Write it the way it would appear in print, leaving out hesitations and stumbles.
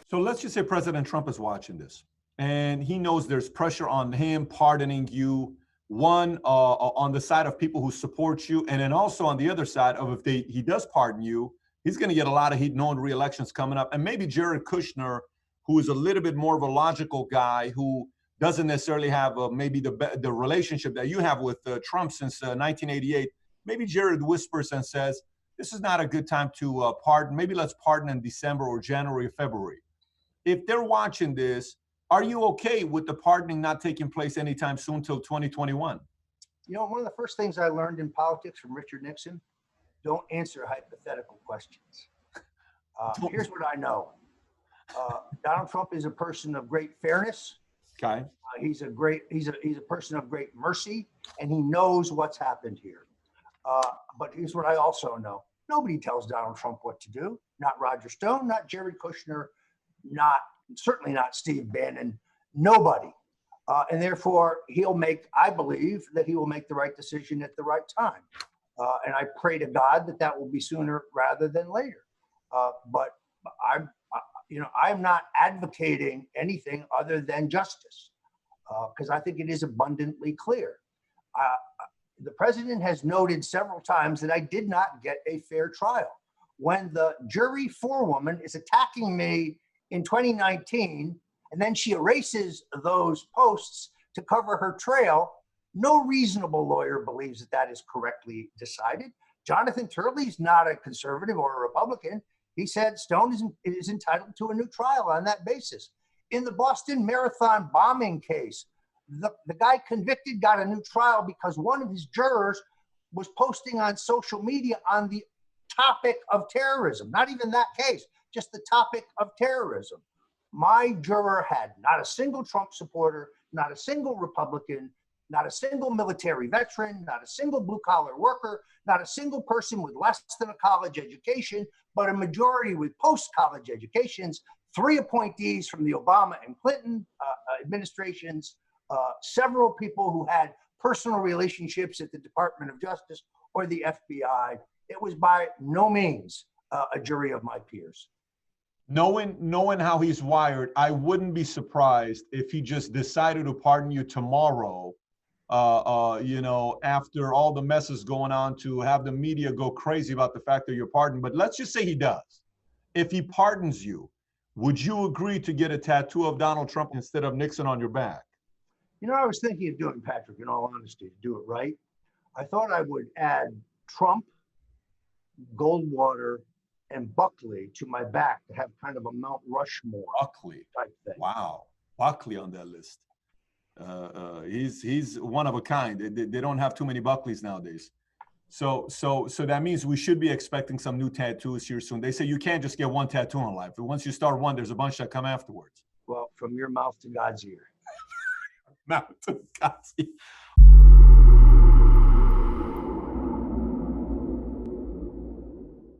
So let's just say President Trump is watching this and he knows there's pressure on him pardoning you, one, on the side of people who support you, and then also on the other side of if he does pardon you, he's going to get a lot of heat knowing re-elections coming up. And maybe Jared Kushner, who is a little bit more of a logical guy who doesn't necessarily have maybe the relationship that you have with Trump since 1988, maybe Jared whispers and says, this is not a good time to pardon. Maybe let's pardon in December or January or February. If they're watching this, are you okay with the pardoning not taking place anytime soon till 2021? You know, one of the first things I learned in politics from Richard Nixon, don't answer hypothetical questions. Here's what I know. Donald Trump is a person of great fairness. Okay. He's a person of great mercy, and he knows what's happened here. But here's what I also know. Nobody tells Donald Trump what to do. Not Roger Stone, not Jared Kushner, certainly not Steve Bannon, nobody. And therefore, I believe that he will make the right decision at the right time. And I pray to God that that will be sooner rather than later. But I'm not advocating anything other than justice, because I think it is abundantly clear. The president has noted several times that I did not get a fair trial. When the jury forewoman is attacking me in 2019, and then she erases those posts to cover her trail, no reasonable lawyer believes that that is correctly decided. Jonathan Turley's not a conservative or a Republican. He said Stone is entitled to a new trial on that basis. In the Boston Marathon bombing case, the guy convicted got a new trial because one of his jurors was posting on social media on the topic of terrorism, not even that case, just the topic of terrorism. My juror had not a single Trump supporter, not a single Republican, not a single military veteran, not a single blue-collar worker, not a single person with less than a college education, but a majority with post-college educations, 3 appointees from the Obama and Clinton administrations, several people who had personal relationships at the Department of Justice or the FBI. It was by no means a jury of my peers. Knowing how he's wired, I wouldn't be surprised if he just decided to pardon you tomorrow, after all the mess is going on, to have the media go crazy about the fact that you're pardoned. But let's just say he does. If he pardons you, would you agree to get a tattoo of Donald Trump instead of Nixon on your back? You know, I was thinking of doing, Patrick, in all honesty, to do it right. I thought I would add Trump, Goldwater, and Buckley to my back to have kind of a Mount Rushmore Buckley type thing. Wow, Buckley on that list. He's one of a kind. They don't have too many Buckleys nowadays. So that means we should be expecting some new tattoos here soon. They say you can't just get one tattoo in life. Once you start one, there's a bunch that come afterwards. Well, from your mouth to God's ear. Mouth to God's ear.